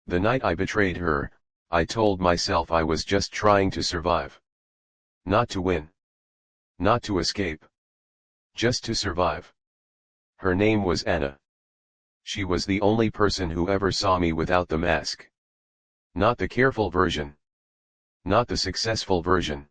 The night I betrayed her, I told myself I was just trying to survive. Not to win. Not to escape. Just to survive. Her name was Anna. She was the only person who ever saw me without the mask. Not the careful version. Not the successful version.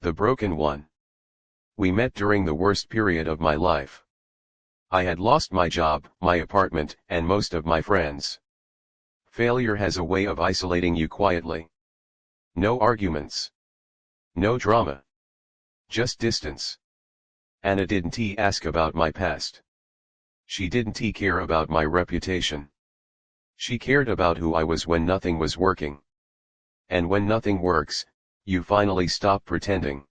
The broken one. We met during the worst period of my life. I had lost my job, my apartment, and most of my friends. Failure has a way of isolating you quietly. No arguments. No drama. Just distance. Anna didn't ask about my past. She didn't care about my reputation. She cared about who I was when nothing was working. And when nothing works, you finally stop pretending.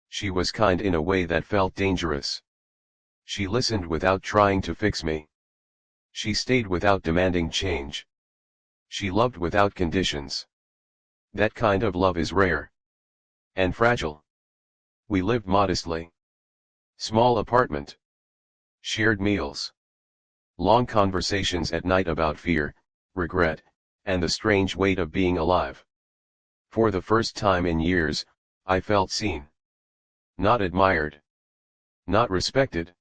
She was kind in a way that felt dangerous. She listened without trying to fix me. She stayed without demanding change. She loved without conditions. That kind of love is rare. And fragile. We lived modestly. Small apartment. Shared meals. Long conversations at night about fear, regret, and the strange weight of being alive. For the first time in years, I felt seen. Not admired. Not respected.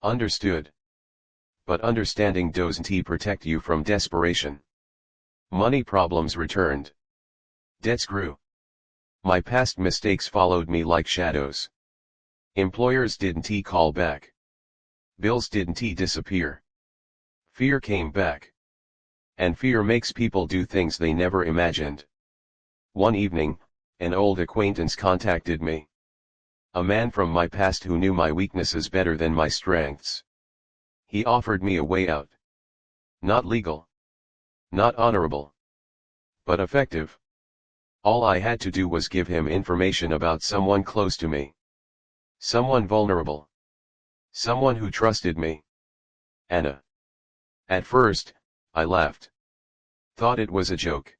Understood. But understanding doesn't protect you from desperation. Money problems returned. Debts grew. My past mistakes followed me like shadows. Employers didn't call back. Bills didn't disappear. Fear came back. And fear makes people do things they never imagined. One evening, an old acquaintance contacted me. A man from my past who knew my weaknesses better than my strengths. He offered me a way out. Not legal. Not honorable. But effective. All I had to do was give him information about someone close to me. Someone vulnerable. Someone who trusted me. Anna. At first, I laughed. Thought it was a joke.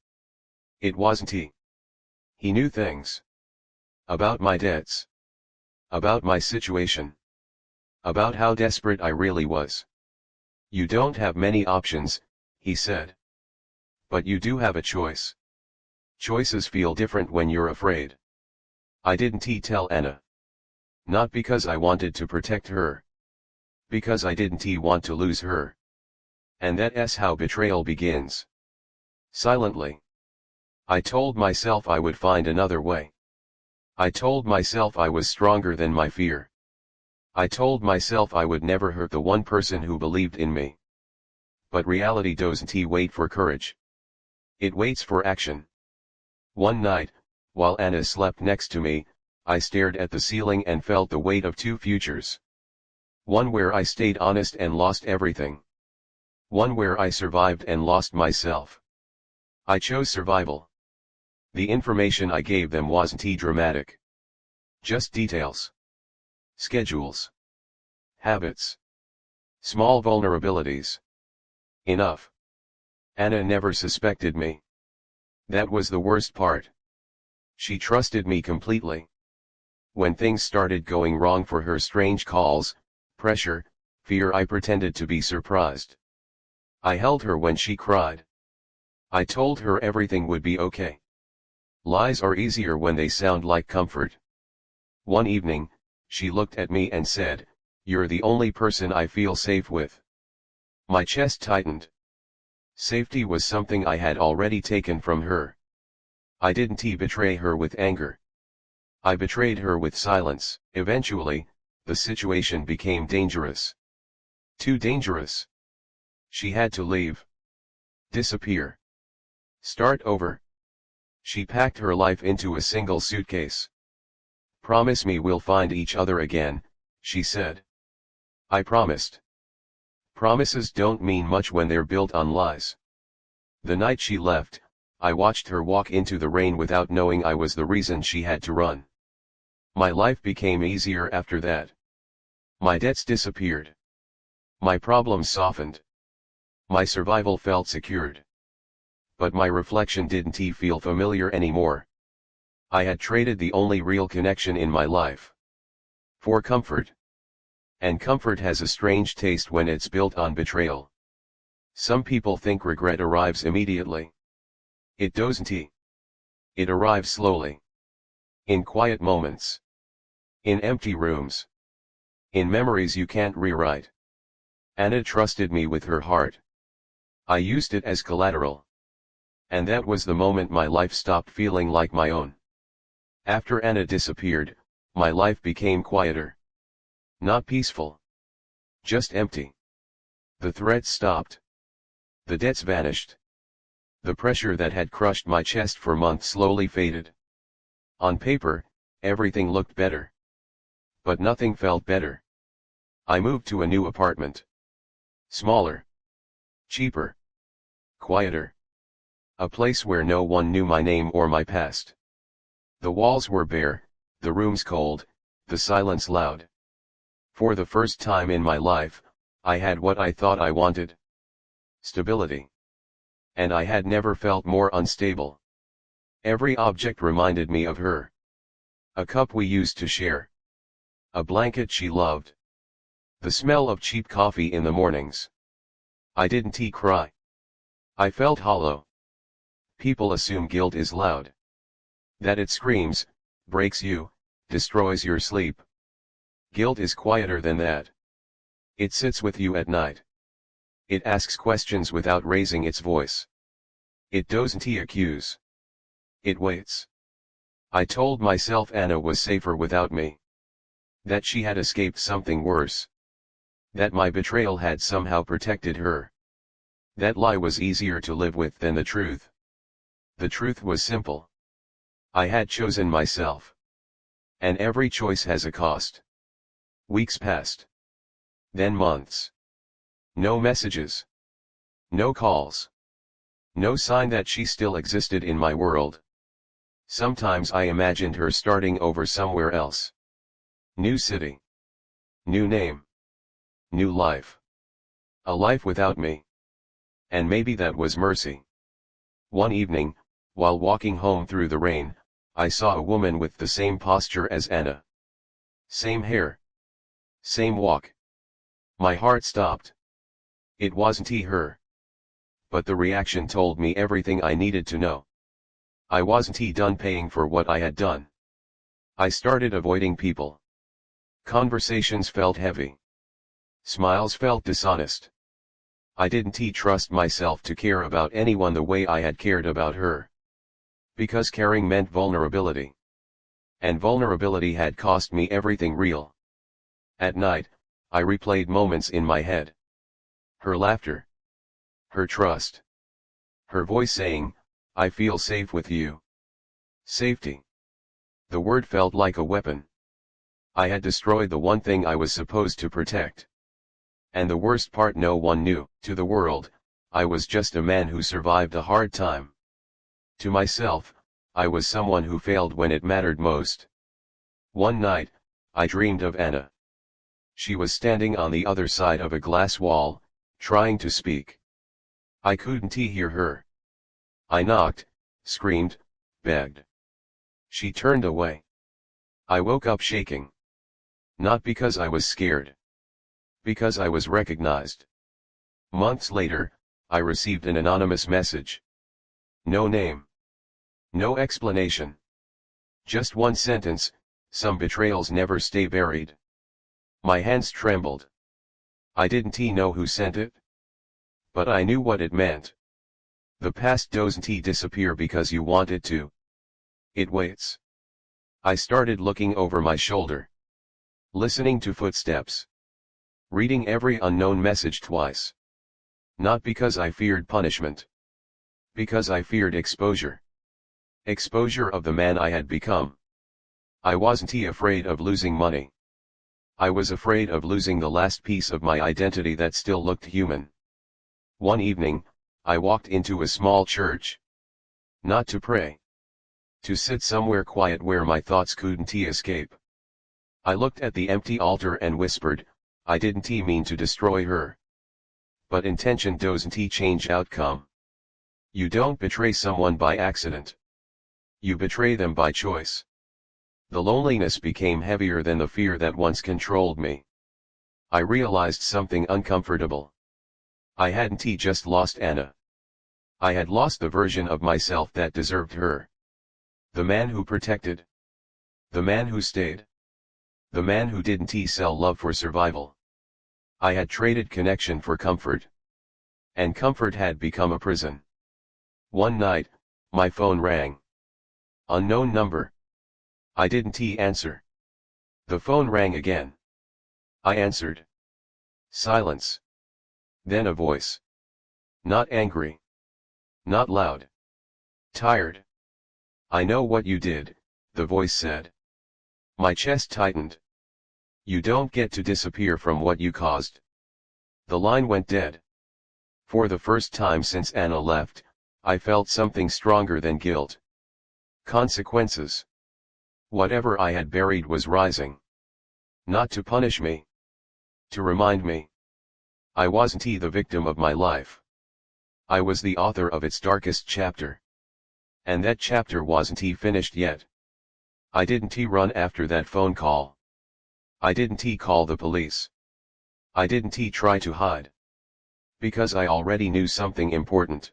It wasn't he. He knew things. About my debts. About my situation. About how desperate I really was. You don't have many options, he said. But you do have a choice. Choices feel different when you're afraid. I didn't tell Anna. Not because I wanted to protect her. Because I didn't want to lose her. And that's how betrayal begins. Silently. I told myself I would find another way. I told myself I was stronger than my fear. I told myself I would never hurt the one person who believed in me. But reality doesn't wait for courage. It waits for action. One night, while Anna slept next to me, I stared at the ceiling and felt the weight of two futures. One where I stayed honest and lost everything. One where I survived and lost myself. I chose survival. The information I gave them wasn't dramatic. Just details. Schedules. Habits. Small vulnerabilities. Enough. Anna never suspected me. That was the worst part. She trusted me completely. When things started going wrong for her, strange calls, pressure, fear, I pretended to be surprised. I held her when she cried. I told her everything would be okay. Lies are easier when they sound like comfort. One evening, she looked at me and said, "You're the only person I feel safe with." My chest tightened. Safety was something I had already taken from her. I didn't betray her with anger. I betrayed her with silence. Eventually, the situation became dangerous. Too dangerous. She had to leave. Disappear. Start over. She packed her life into a single suitcase. "Promise me we'll find each other again," she said. I promised. Promises don't mean much when they're built on lies. The night she left, I watched her walk into the rain without knowing I was the reason she had to run. My life became easier after that. My debts disappeared. My problems softened. My survival felt secured. But my reflection didn't feel familiar anymore. I had traded the only real connection in my life for comfort. And comfort has a strange taste when it's built on betrayal. Some people think regret arrives immediately. It doesn't. It arrives slowly. In quiet moments. In empty rooms. In memories you can't rewrite. Anna trusted me with her heart. I used it as collateral. And that was the moment my life stopped feeling like my own. After Anna disappeared, my life became quieter. Not peaceful. Just empty. The threats stopped. The debts vanished. The pressure that had crushed my chest for months slowly faded. On paper, everything looked better. But nothing felt better. I moved to a new apartment. Smaller. Cheaper. Quieter. A place where no one knew my name or my past. The walls were bare, the rooms cold, the silence loud. For the first time in my life, I had what I thought I wanted. Stability. And I had never felt more unstable. Every object reminded me of her. A cup we used to share. A blanket she loved. The smell of cheap coffee in the mornings. I didn't cry. I felt hollow. People assume guilt is loud. That it screams, breaks you, destroys your sleep. Guilt is quieter than that. It sits with you at night. It asks questions without raising its voice. It doesn't accuse. It waits. I told myself Anna was safer without me. That she had escaped something worse. That my betrayal had somehow protected her. That lie was easier to live with than the truth. The truth was simple. I had chosen myself. And every choice has a cost. Weeks passed. Then months. No messages. No calls. No sign that she still existed in my world. Sometimes I imagined her starting over somewhere else. New city. New name. New life. A life without me. And maybe that was mercy. One evening, while walking home through the rain, I saw a woman with the same posture as Anna. Same hair. Same walk. My heart stopped. It wasn't her. But the reaction told me everything I needed to know. I wasn't done paying for what I had done. I started avoiding people. Conversations felt heavy. Smiles felt dishonest. I didn't trust myself to care about anyone the way I had cared about her. Because caring meant vulnerability. And vulnerability had cost me everything real. At night, I replayed moments in my head. Her laughter. Her trust. Her voice saying, "I feel safe with you." Safety. The word felt like a weapon. I had destroyed the one thing I was supposed to protect. And the worst part, no one knew. To the world, I was just a man who survived a hard time. To myself, I was someone who failed when it mattered most. One night, I dreamed of Anna. She was standing on the other side of a glass wall, trying to speak. I couldn't hear her. I knocked, screamed, begged. She turned away. I woke up shaking. Not because I was scared. Because I was recognized. Months later, I received an anonymous message. No name. No explanation. Just one sentence: "Some betrayals never stay buried." My hands trembled. I didn't know who sent it. But I knew what it meant. The past doesn't disappear because you want it to. It waits. I started looking over my shoulder. Listening to footsteps. Reading every unknown message twice. Not because I feared punishment. Because I feared exposure. Exposure of the man I had become. I wasn't afraid of losing money. I was afraid of losing the last piece of my identity that still looked human. One evening, I walked into a small church. Not to pray. To sit somewhere quiet where my thoughts couldn't escape. I looked at the empty altar and whispered, "I didn't mean to destroy her." But intention doesn't change outcome. You don't betray someone by accident. You betray them by choice. The loneliness became heavier than the fear that once controlled me. I realized something uncomfortable. I hadn't just lost Anna. I had lost the version of myself that deserved her. The man who protected. The man who stayed. The man who didn't sell love for survival. I had traded connection for comfort. And comfort had become a prison. One night, my phone rang. Unknown number. I didn't answer. The phone rang again. I answered. Silence. Then a voice. Not angry. Not loud. Tired. I know what you did, the voice said. My chest tightened. You don't get to disappear from what you caused. The line went dead. For the first time since Anna left, I felt something stronger than guilt. Consequences. Whatever I had buried was rising. Not to punish me. To remind me. I wasn't the victim of my life. I was the author of its darkest chapter. And that chapter wasn't finished yet. I didn't run after that phone call. I didn't call the police. I didn't try to hide. Because I already knew something important.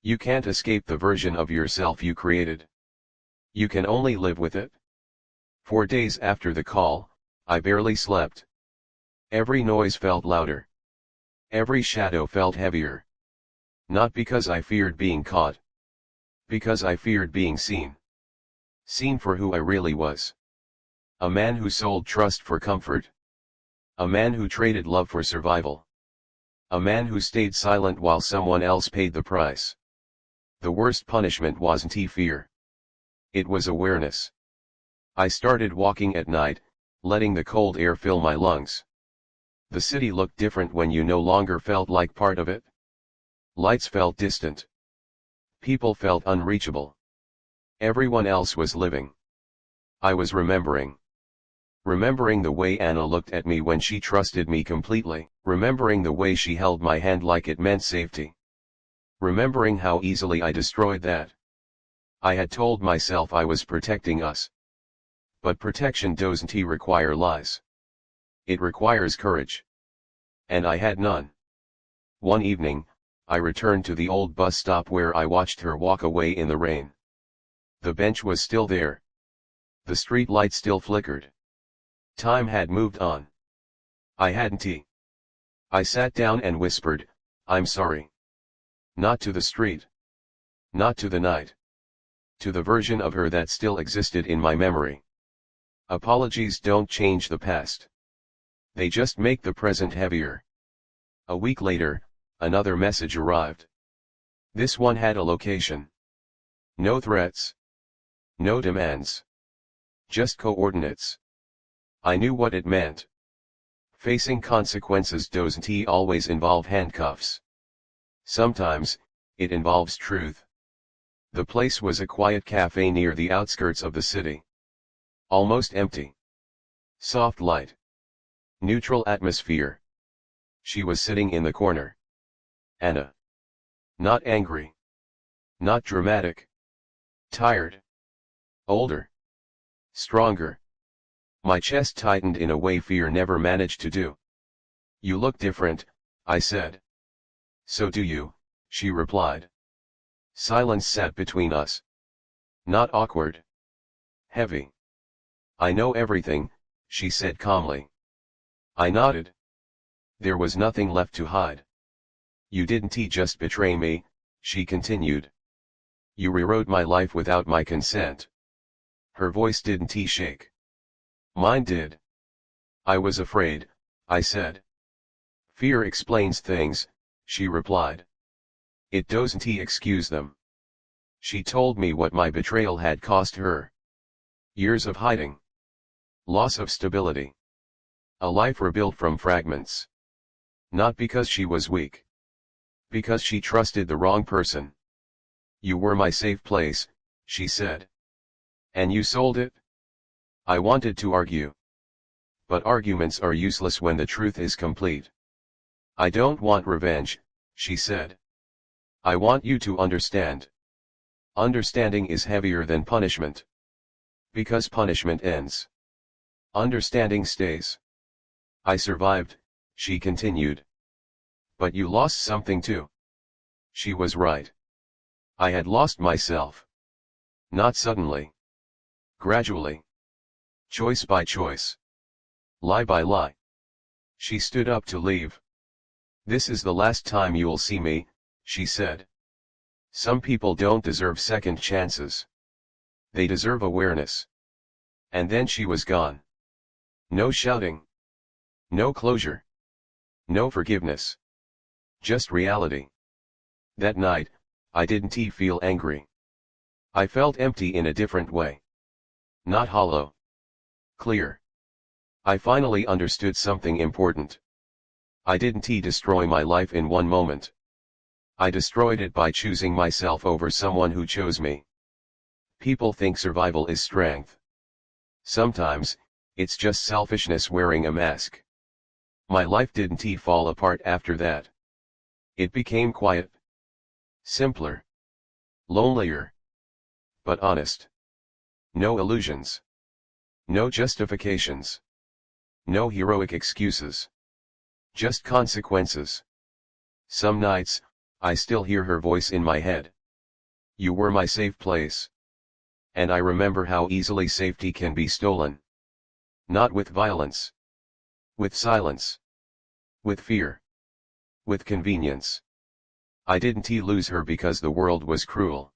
You can't escape the version of yourself you created. You can only live with it. For days after the call, I barely slept. Every noise felt louder. Every shadow felt heavier. Not because I feared being caught. Because I feared being seen. Seen for who I really was. A man who sold trust for comfort. A man who traded love for survival. A man who stayed silent while someone else paid the price. The worst punishment wasn't fear. It was awareness. I started walking at night, letting the cold air fill my lungs. The city looked different when you no longer felt like part of it. Lights felt distant. People felt unreachable. Everyone else was living. I was remembering. Remembering the way Anna looked at me when she trusted me completely, remembering the way she held my hand like it meant safety. Remembering how easily I destroyed that. I had told myself I was protecting us. But protection doesn't require lies. It requires courage. And I had none. One evening, I returned to the old bus stop where I watched her walk away in the rain. The bench was still there. The street light still flickered. Time had moved on. I hadn't. I sat down and whispered, I'm sorry. Not to the street. Not to the night. To the version of her that still existed in my memory. Apologies don't change the past. They just make the present heavier. A week later, another message arrived. This one had a location. No threats. No demands. Just coordinates. I knew what it meant. Facing consequences doesn't always involve handcuffs. Sometimes, it involves truth. The place was a quiet cafe near the outskirts of the city. Almost empty. Soft light. Neutral atmosphere. She was sitting in the corner. Anna. Not angry. Not dramatic. Tired. Older. Stronger. My chest tightened in a way fear never managed to do. You look different, I said. So do you, she replied. Silence sat between us. Not awkward. Heavy. I know everything, she said calmly. I nodded. There was nothing left to hide. You didn't just betray me, she continued. You rewrote my life without my consent. Her voice didn't shake. Mine did. I was afraid, I said. Fear explains things, she replied. It doesn't excuse them. She told me what my betrayal had cost her. Years of hiding. Loss of stability. A life rebuilt from fragments. Not because she was weak. Because she trusted the wrong person. You were my safe place, she said. And you sold it? I wanted to argue. But arguments are useless when the truth is complete. I don't want revenge, she said. I want you to understand. Understanding is heavier than punishment. Because punishment ends. Understanding stays. I survived, she continued. But you lost something too. She was right. I had lost myself. Not suddenly. Gradually. Choice by choice. Lie by lie. She stood up to leave. This is the last time you'll see me, she said. Some people don't deserve second chances. They deserve awareness. And then she was gone. No shouting. No closure. No forgiveness. Just reality. That night, I didn't feel angry. I felt empty in a different way. Not hollow. Clear. I finally understood something important. I didn't destroy my life in one moment. I destroyed it by choosing myself over someone who chose me. People think survival is strength. Sometimes, it's just selfishness wearing a mask. My life didn't fall apart after that. It became quiet. Simpler. Lonelier. But honest. No illusions. No justifications. No heroic excuses. Just consequences. Some nights, I still hear her voice in my head. You were my safe place. And I remember how easily safety can be stolen. Not with violence. With silence. With fear. With convenience. I didn't lose her because the world was cruel.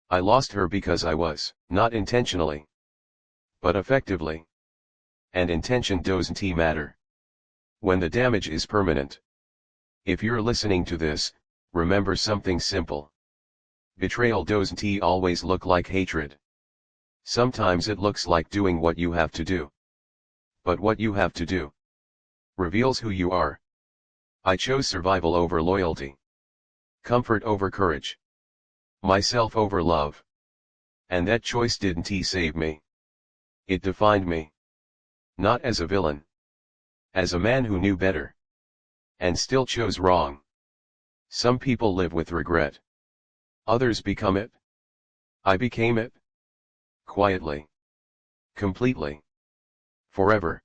I lost her because I was, not intentionally, but effectively. And intention doesn't matter when the damage is permanent. If you're listening to this, remember something simple. Betrayal doesn't always look like hatred. Sometimes it looks like doing what you have to do. But what you have to do reveals who you are. I chose survival over loyalty. Comfort over courage. Myself over love. And that choice didn't save me. It defined me. Not as a villain. As a man who knew better. And still chose wrong. Some people live with regret. Others become it. I became it. Quietly. Completely. Forever.